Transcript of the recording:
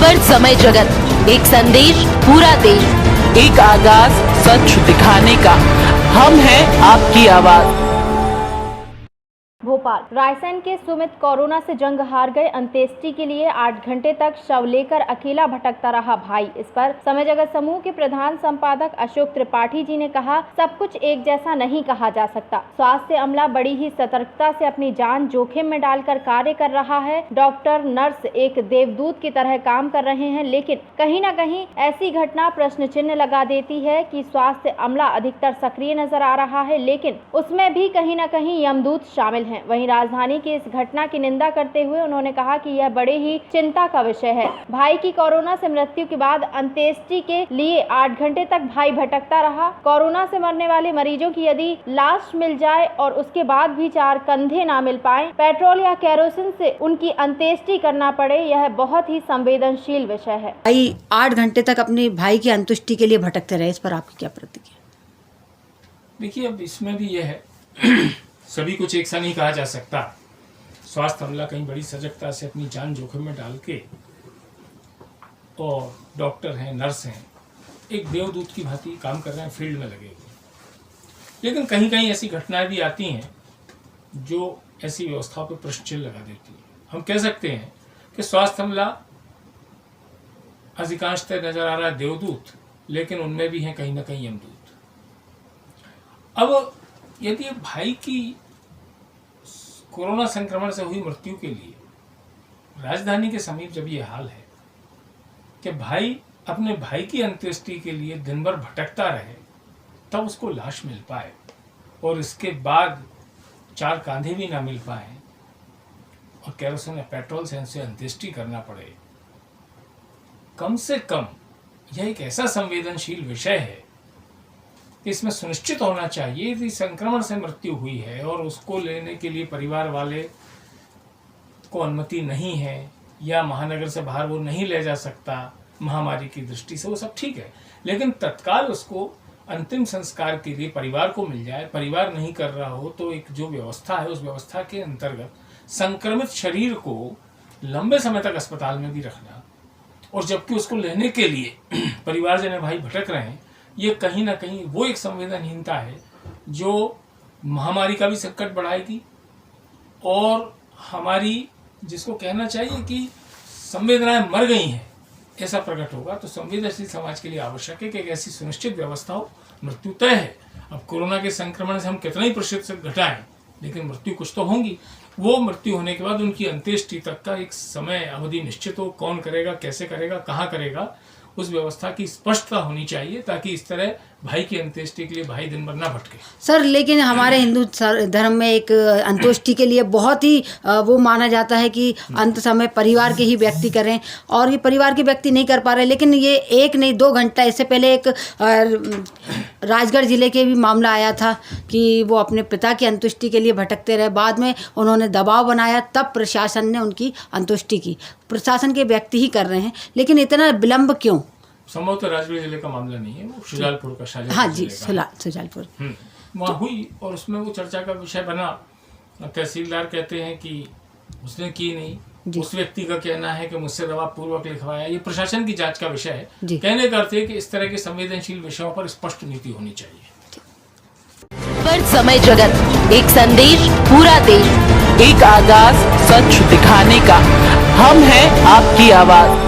पर समय जगत, एक संदेश पूरा देश, एक आगाज सच दिखाने का। हम हैं आपकी आवाज। भोपाल रायसेन के सुमित कोरोना से जंग हार गए। अंत्येष्टि के लिए 8 घंटे तक शव लेकर अकेला भटकता रहा भाई। इस पर समय जगत समूह के प्रधान संपादक अशोक त्रिपाठी जी ने कहा, सब कुछ एक जैसा नहीं कहा जा सकता। स्वास्थ्य अमला बड़ी ही सतर्कता से अपनी जान जोखिम में डालकर कार्य कर रहा है। डॉक्टर नर्स एक देवदूत की तरह काम कर रहे हैं, लेकिन कहीं न कहीं ऐसी घटना प्रश्न चिन्ह लगा देती है कि स्वास्थ्य अमला अधिकतर सक्रिय नजर आ रहा है, लेकिन उसमें भी कहीं न कहीं यमदूत शामिल हैं। वहीं राजधानी की इस घटना की निंदा करते हुए उन्होंने कहा कि यह बड़े ही चिंता का विषय है। भाई की कोरोना से मृत्यु के बाद अंत्येष्टि के लिए 8 घंटे तक भाई भटकता रहा। कोरोना से मरने वाले मरीजों की यदि लाश मिल जाए और उसके बाद भी 4 कंधे ना मिल पाए, पेट्रोल या केरोसिन से उनकी अंत्येष्टि करना पड़े, यह बहुत ही संवेदनशील विषय है। भाई 8 घंटे तक अपने भाई की अंत्येष्टि के लिए भटकते रहे, इस पर आपकी क्या प्रतिक्रिया? देखिए, अब इसमें भी यह है सभी कुछ एक सा नहीं कहा जा सकता। स्वास्थ्य अमला कहीं बड़ी सजगता से अपनी जान जोखिम में डाल के, और डॉक्टर हैं, नर्स हैं, एक देवदूत की भांति काम कर रहे हैं, फील्ड में लगे हुए। लेकिन कहीं कहीं ऐसी घटनाएं भी आती हैं जो ऐसी व्यवस्थाओं पर प्रश्न चिन्ह लगा देती है। हम कह सकते हैं कि स्वास्थ्य अमला अधिकांशतः नजर आ रहा है देवदूत, लेकिन उनमें भी हैं कहीं ना कहीं यमदूत। अब यदि भाई की कोरोना संक्रमण से हुई मृत्यु के लिए राजधानी के समीप जब ये हाल है कि भाई अपने भाई की अंत्येष्टि के लिए दिन भर भटकता रहे, तब उसको लाश मिल पाए और इसके बाद 4 कांधे भी ना मिल पाए और केरोसिन या पेट्रोल से उनसे अंत्येष्टि करना पड़े, कम से कम यह एक ऐसा संवेदनशील विषय है कि इसमें सुनिश्चित होना चाहिए कि संक्रमण से मृत्यु हुई है और उसको लेने के लिए परिवार वाले को अनुमति नहीं है या महानगर से बाहर वो नहीं ले जा सकता महामारी की दृष्टि से, वो सब ठीक है, लेकिन तत्काल उसको अंतिम संस्कार के लिए परिवार को मिल जाए। परिवार नहीं कर रहा हो तो एक जो व्यवस्था है उस व्यवस्था के अंतर्गत संक्रमित शरीर को लंबे समय तक अस्पताल में भी रखना, और जबकि उसको लेने के लिए परिवारजन भाई भटक रहे हैं, ये कहीं ना कहीं वो एक संवेदनहीनता है जो महामारी का भी संकट बढ़ाएगी और हमारी, जिसको कहना चाहिए कि संवेदनाएं मर गई हैं, ऐसा प्रकट होगा। तो संवेदनशील समाज के लिए आवश्यक है कि एक ऐसी सुनिश्चित व्यवस्था हो। मृत्यु तय है, अब कोरोना के संक्रमण से हम कितना ही प्रतिशत घटाएं, लेकिन मृत्यु कुछ तो होंगी। वो मृत्यु होने के बाद उनकी अंत्येष्टि तक का एक समय अवधि निश्चित हो, कौन करेगा, कैसे करेगा, कहाँ करेगा, उस व्यवस्था की स्पष्टता होनी चाहिए, ताकि इस तरह भाई की अंत्येष्टि के लिए भाई दिन भर ना भटके। सर, लेकिन हमारे हिंदू धर्म में एक अंत्येष्टि के लिए बहुत ही वो माना जाता है कि अंत समय परिवार के ही व्यक्ति करें, और ये परिवार के व्यक्ति नहीं कर पा रहे। लेकिन ये 1 नहीं 2 घंटा, इससे पहले एक राजगढ़ जिले के भी मामला आया था कि वो अपने पिता की अंत्येष्टि के लिए भटकते रहे, बाद में उन्होंने दबाव बनाया, तब प्रशासन ने उनकी अंत्येष्टि की। प्रशासन के व्यक्ति ही कर रहे हैं, लेकिन इतना विलम्ब क्यों? संभवतः राजगढ़ जिले का मामला नहीं है, वो शुजालपुर का शाहजहां। हाँ जी, शुजालपुर वहाँ हुई और उसमें वो चर्चा का विषय बना। तहसीलदार कहते हैं कि उसने की नहीं, उस व्यक्ति का कहना है कि मुझसे दबाव पूर्वक लिखवाया। ये प्रशासन की जांच का विषय है। कहने का अर्थ है कि इस तरह के संवेदनशील विषयों पर स्पष्ट नीति होनी चाहिए। पर समय जगत, एक संदेश पूरा देश, एक आगाज सच दिखाने का। हम हैं आपकी आवाज।